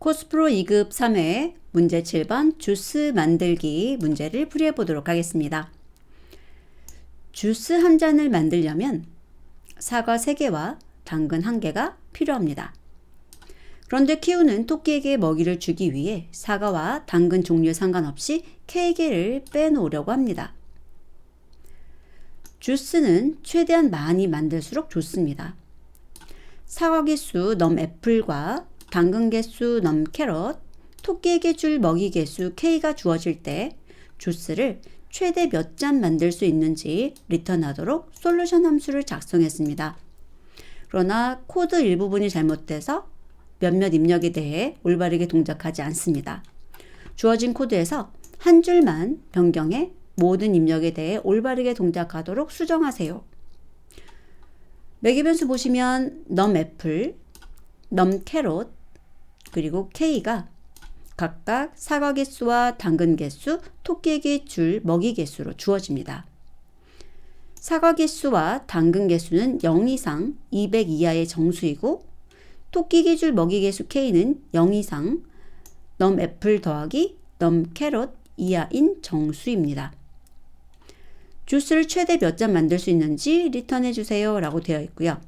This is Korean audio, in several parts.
코스프로 2급 3회 문제 7번 주스 만들기 문제를 풀이해 보도록 하겠습니다. 주스 한 잔을 만들려면 사과 3개와 당근 1개가 필요합니다. 그런데 키우는 토끼에게 먹이를 주기 위해 사과와 당근 종류에 상관없이 K개를 빼놓으려고 합니다. 주스는 최대한 많이 만들수록 좋습니다. 사과 개수 넘 애플과 당근 개수 넘 캐럿, 토끼에게 줄 먹이 개수 K가 주어질 때 주스를 최대 몇 잔 만들 수 있는지 리턴하도록 솔루션 함수를 작성했습니다. 그러나 코드 일부분이 잘못돼서 몇몇 입력에 대해 올바르게 동작하지 않습니다. 주어진 코드에서 한 줄만 변경해 모든 입력에 대해 올바르게 동작하도록 수정하세요. 매개 변수 보시면 넘 애플, 넘 캐럿, 그리고 K가 각각 사과 개수와 당근 개수, 토끼에게 줄 먹이 개수로 주어집니다. 사과 개수와 당근 개수는 0 이상 200 이하의 정수이고 토끼에게 줄 먹이 개수 K는 0 이상 넘 애플 더하기 넘 캐럿 이하인 정수입니다. 주스를 최대 몇 잔 만들 수 있는지 리턴해 주세요 라고 되어 있고요.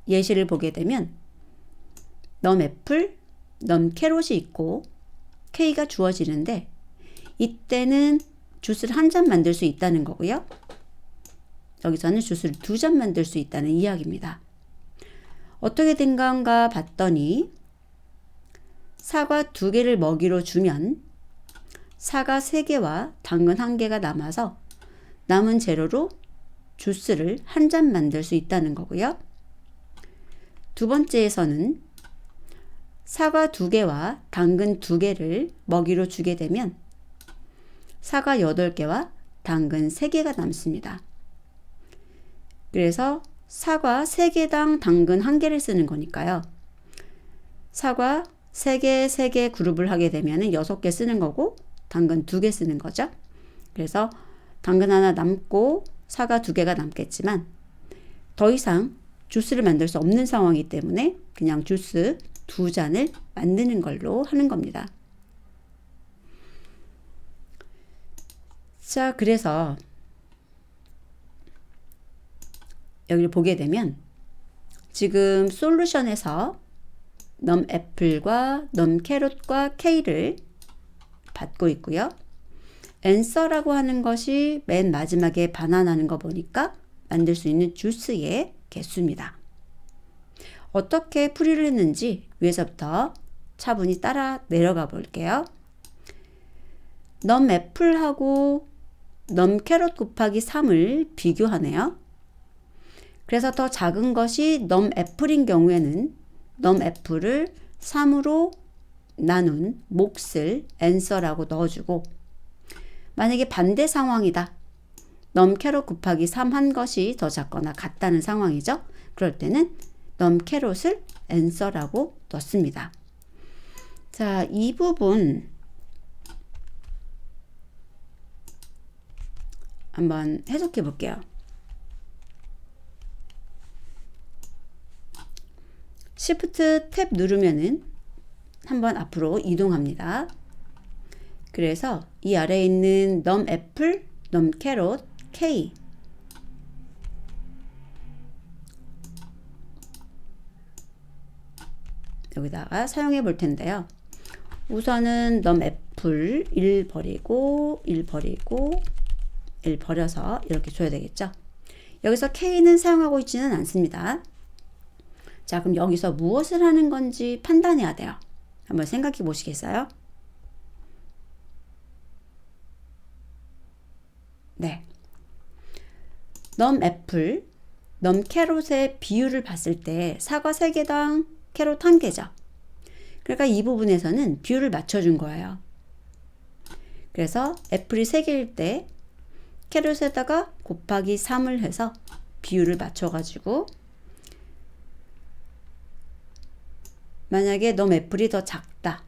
예시를 보게 되면 넘 애플, 넘 캐럿이 있고 K가 주어지는데 이때는 주스를 한 잔 만들 수 있다는 거고요. 여기서는 주스를 2잔 만들 수 있다는 이야기입니다. 어떻게 된 건가 봤더니 사과 2개를 먹이로 주면 사과 3개와 당근 1개가 남아서 남은 재료로 주스를 한 잔 만들 수 있다는 거고요. 두 번째에서는 사과 2개와 당근 2개를 먹이로 주게 되면 사과 8개와 당근 3개가 남습니다. 그래서 사과 3개당 당근 1개를 쓰는 거니까요. 사과 3개, 3개 그룹을 하게 되면 6개 쓰는 거고 당근 2개 쓰는 거죠. 그래서 당근 하나 남고 사과 2개가 남겠지만 더 이상 주스를 만들 수 없는 상황이기 때문에 그냥 주스 2잔을 만드는 걸로 하는 겁니다. 자, 그래서 여기를 보게 되면 지금 솔루션에서 넘 애플과 넘 캐럿과 K를 받고 있고요. answer라고 하는 것이 맨 마지막에 반환하는 거 보니까 만들 수 있는 주스의 개수입니다. 어떻게 풀이를 했는지 위에서부터 차분히 따라 내려가 볼게요. 넘 애플하고 넘 캐럿 곱하기 3을 비교하네요. 그래서 더 작은 것이 넘 애플인 경우에는 넘 애플을 3으로 나눈 몫을 answer라고 넣어주고 만약에 반대 상황이다. 넘 캐럿 곱하기 3 한 것이 더 작거나 같다는 상황이죠. 그럴 때는 넘 캐럿을 answer라고 넣습니다. 자, 이 부분 한번 해석해 볼게요. Shift 탭 누르면은 한번 앞으로 이동합니다. 그래서 이 아래에 있는 넘 애플, 넘 캐럿, K 여기다가 사용해 볼 텐데요. 우선은 넘 애플 1 버리고 1 버리고 1 버려서 이렇게 줘야 되겠죠. 여기서 K는 사용하고 있지는 않습니다. 자, 그럼 여기서 무엇을 하는 건지 판단해야 돼요. 한번 생각해 보시겠어요? 네. 넘 애플, 넘 캐럿의 비율을 봤을 때 사과 3개당 캐럿 1개죠. 그러니까 이 부분에서는 비율을 맞춰준 거예요. 그래서 애플이 3개일 때 캐럿에다가 곱하기 3을 해서 비율을 맞춰가지고 만약에 넘 애플이 더 작다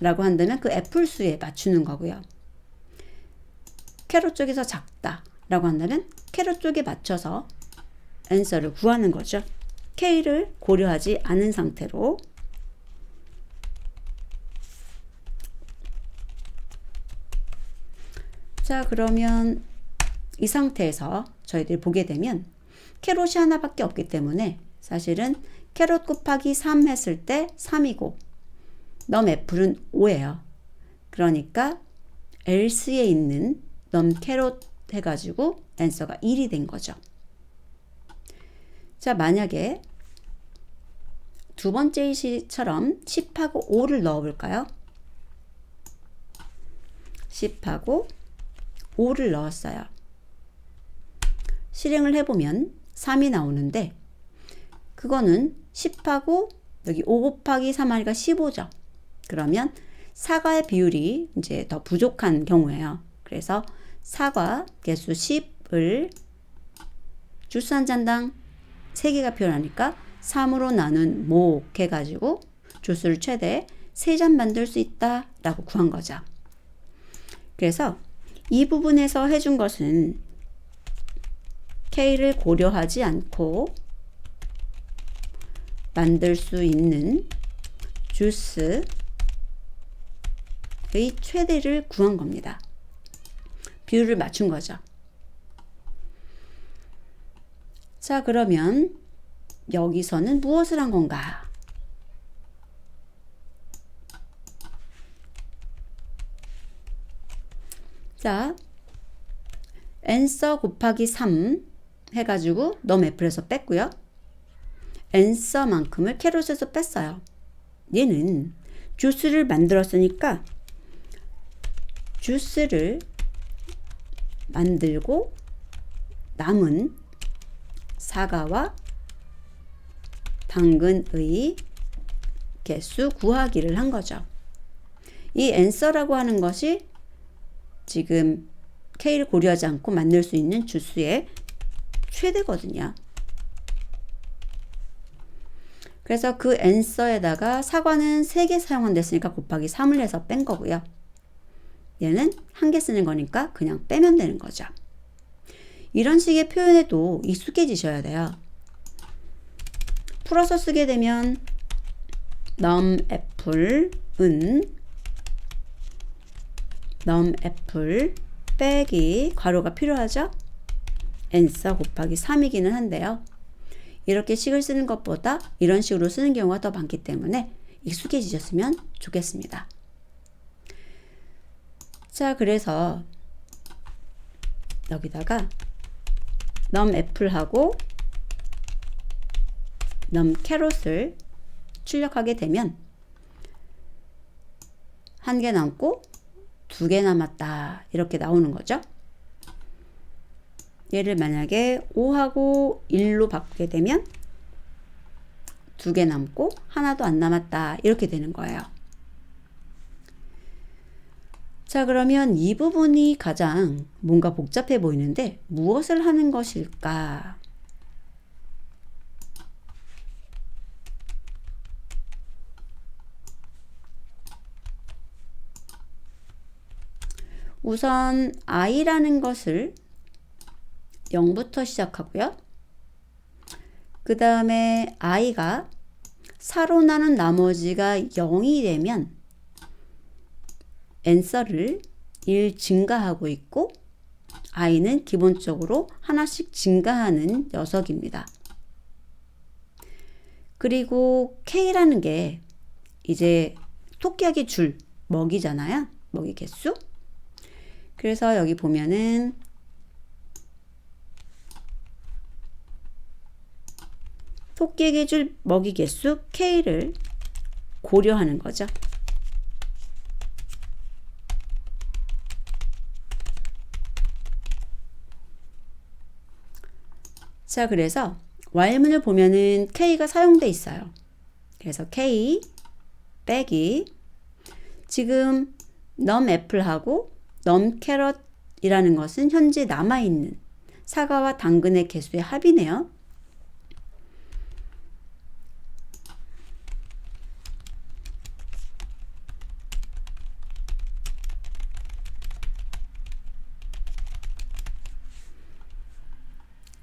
라고 한다면 그 애플 수에 맞추는 거고요. 캐럿 쪽이 더 작다 라고 한다면 캐럿 쪽에 맞춰서 answer를 구하는 거죠. K를 고려하지 않은 상태로 자, 그러면 이 상태에서 저희들이 보게 되면 캐롯이 하나밖에 없기 때문에 사실은 캐롯 곱하기 3 했을 때 3이고 넘 애플은 5예요. 그러니까 else에 있는 넘 캐롯 해가지고 앤서가 1이 된 거죠. 자, 만약에 두 번째 시처럼 10하고 5를 넣어 볼까요? 10하고 5를 넣었어요. 실행을 해보면 3이 나오는데 그거는 10하고 여기 5 곱하기 3 하니까 15죠. 그러면 사과의 비율이 이제 더 부족한 경우예요. 그래서 사과 개수 10을 주스 한 잔당 3개가 필요하니까 3으로 나눈 목 해가지고 주스를 최대 3잔 만들 수 있다 라고 구한 거죠. 그래서 이 부분에서 해준 것은 K를 고려하지 않고 만들 수 있는 주스의 최대를 구한 겁니다. 비율을 맞춘 거죠. 자, 그러면 여기서는 무엇을 한 건가? 자, answer 곱하기 3 해가지고 넘 애플에서 뺐고요. answer만큼을 캐롯에서 뺐어요. 얘는 주스를 만들었으니까 주스를 만들고 남은 사과와 당근의 개수 구하기를 한 거죠. 이 answer라고 하는 것이 지금 K를 고려하지 않고 만들 수 있는 주스의 최대거든요. 그래서 그 answer에다가 사과는 3개 사용한댔으니까 곱하기 3을 해서 뺀 거고요. 얘는 1개 쓰는 거니까 그냥 빼면 되는 거죠. 이런 식의 표현에도 익숙해지셔야 돼요. 풀어서 쓰게 되면 넘 애플은 넘 애플 빼기 괄호가 필요하죠. answer 곱하기 3이기는 한데요. 이렇게 식을 쓰는 것보다 이런 식으로 쓰는 경우가 더 많기 때문에 익숙해지셨으면 좋겠습니다. 자, 그래서 여기다가 넘 애플하고 넘 캐롯을 출력하게 되면 1개 남고 2개 남았다 이렇게 나오는 거죠. 얘를 만약에 5하고 1로 바꾸게 되면 2개 남고 하나도 안 남았다 이렇게 되는 거예요. 자, 그러면 이 부분이 가장 뭔가 복잡해 보이는데 무엇을 하는 것일까? 우선 i라는 것을 0부터 시작하고요. 그 다음에 i가 4로 나눈 나머지가 0이 되면 answer를 1 증가하고 있고 i는 기본적으로 하나씩 증가하는 녀석입니다. 그리고 k라는 게 이제 토끼하기 줄 먹이잖아요. 먹이 개수. 그래서 여기 보면은 토끼에게 줄 먹이 개수 K를 고려하는 거죠. 자, 그래서 while문을 보면은 K가 사용돼 있어요. 그래서 K 빼기 지금 넘 애플하고 넘 캐럿이라는 것은 현재 남아있는 사과와 당근의 개수의 합이네요.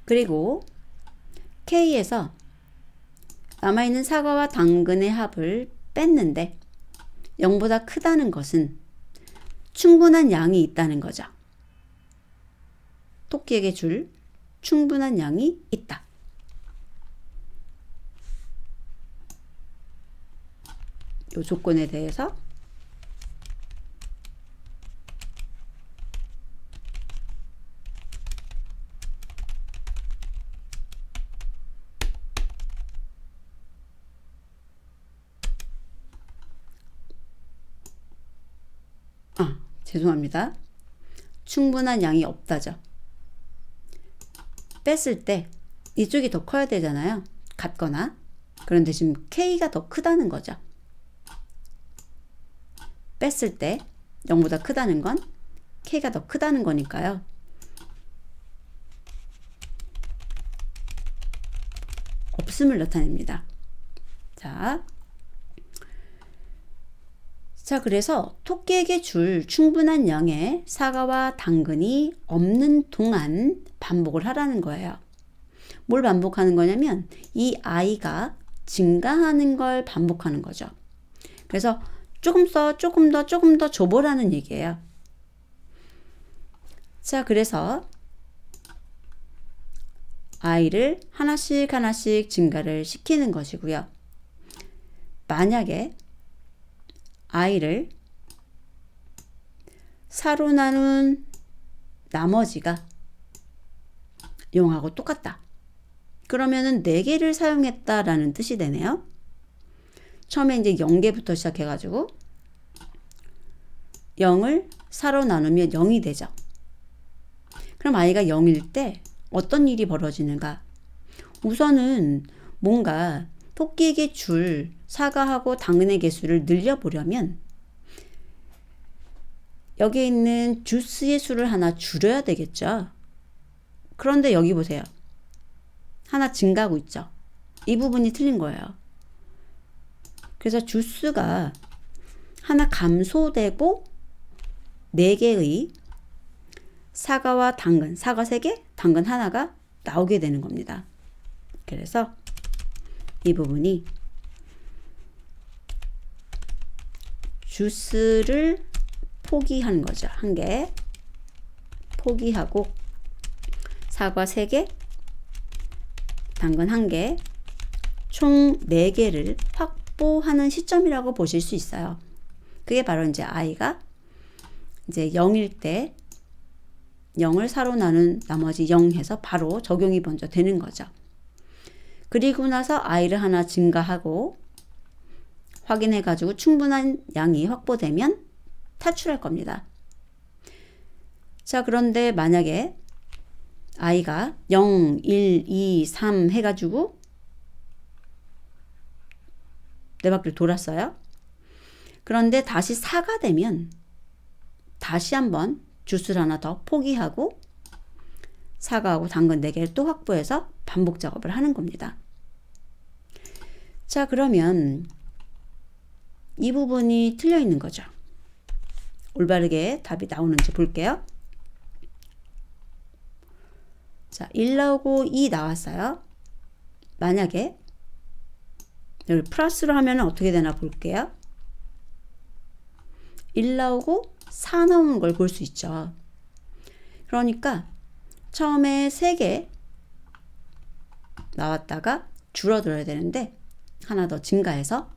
그리고 K에서 남아있는 사과와 당근의 합을 뺐는데 0보다 크다는 것은 충분한 양이 있다는 거죠. 토끼에게 줄 충분한 양이 있다. 이 조건에 대해서 죄송합니다. 충분한 양이 없다죠. 뺐을 때 이쪽이 더 커야 되잖아요. 같거나. 그런데 지금 K가 더 크다는 거죠. 뺐을 때 0보다 크다는 건 K가 더 크다는 거니까요. 없음을 나타냅니다. 자, 그래서 토끼에게 줄 충분한 양의 사과와 당근이 없는 동안 반복을 하라는 거예요. 뭘 반복하는 거냐면 이 아이가 증가하는 걸 반복하는 거죠. 그래서 조금 더 줘보라는 얘기예요. 자, 그래서 아이를 하나씩 증가를 시키는 것이고요. 만약에 아이를 4로 나눈 나머지가 0하고 똑같다. 그러면은 4개를 사용했다라는 뜻이 되네요. 처음에 이제 0개부터 시작해가지고 0을 4로 나누면 0이 되죠. 그럼 아이가 0일 때 어떤 일이 벌어지는가? 우선은 뭔가 토끼에게 줄 사과하고 당근의 개수를 늘려보려면 여기에 있는 주스의 수를 하나 줄여야 되겠죠. 그런데 여기 보세요. 하나 증가하고 있죠. 이 부분이 틀린 거예요. 그래서 주스가 하나 감소되고 4개의 사과와 당근, 사과 3개, 당근 하나가 나오게 되는 겁니다. 그래서 이 부분이 주스를 포기하는 거죠. 1개 포기하고 사과 3개, 당근 1개, 총 4개를 확보하는 시점이라고 보실 수 있어요. 그게 바로 이제 아이가 이제 0일 때 0을 4로 나눈 나머지 0 해서 바로 적용이 먼저 되는 거죠. 그리고 나서 아이를 하나 증가하고 확인해 가지고 충분한 양이 확보되면 탈출할 겁니다. 자, 그런데 만약에 아이가 0, 1, 2, 3 해가지고 4바퀴를 돌았어요. 그런데 다시 4가 되면 다시 한번 주스를 하나 더 포기하고 사과하고 당근 4개를 또 확보해서 반복 작업을 하는 겁니다. 자, 그러면 이 부분이 틀려 있는 거죠. 올바르게 답이 나오는지 볼게요. 자, 1 나오고 2 나왔어요. 만약에 여기 플러스로 하면 어떻게 되나 볼게요. 1 나오고 4 나오는 걸 볼 수 있죠. 그러니까 처음에 3개 나왔다가 줄어들어야 되는데 하나 더 증가해서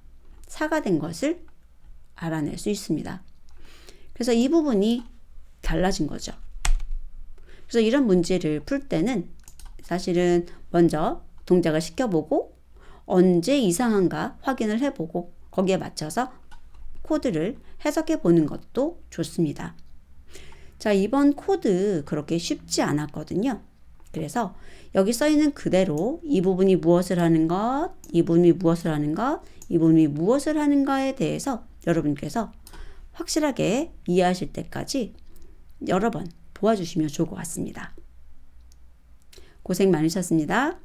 4가 된 것을 알아낼 수 있습니다. 그래서 이 부분이 달라진 거죠. 그래서 이런 문제를 풀 때는 사실은 먼저 동작을 시켜보고 언제 이상한가 확인을 해보고 거기에 맞춰서 코드를 해석해 보는 것도 좋습니다. 자, 이번 코드 그렇게 쉽지 않았거든요. 그래서 여기 써 있는 그대로 이 부분이 무엇을 하는 것, 이 부분이 무엇을 하는 것, 이 부분이 무엇을 하는가에 대해서 여러분께서 확실하게 이해하실 때까지 여러 번 보아주시면 좋을 것 같습니다. 고생 많으셨습니다.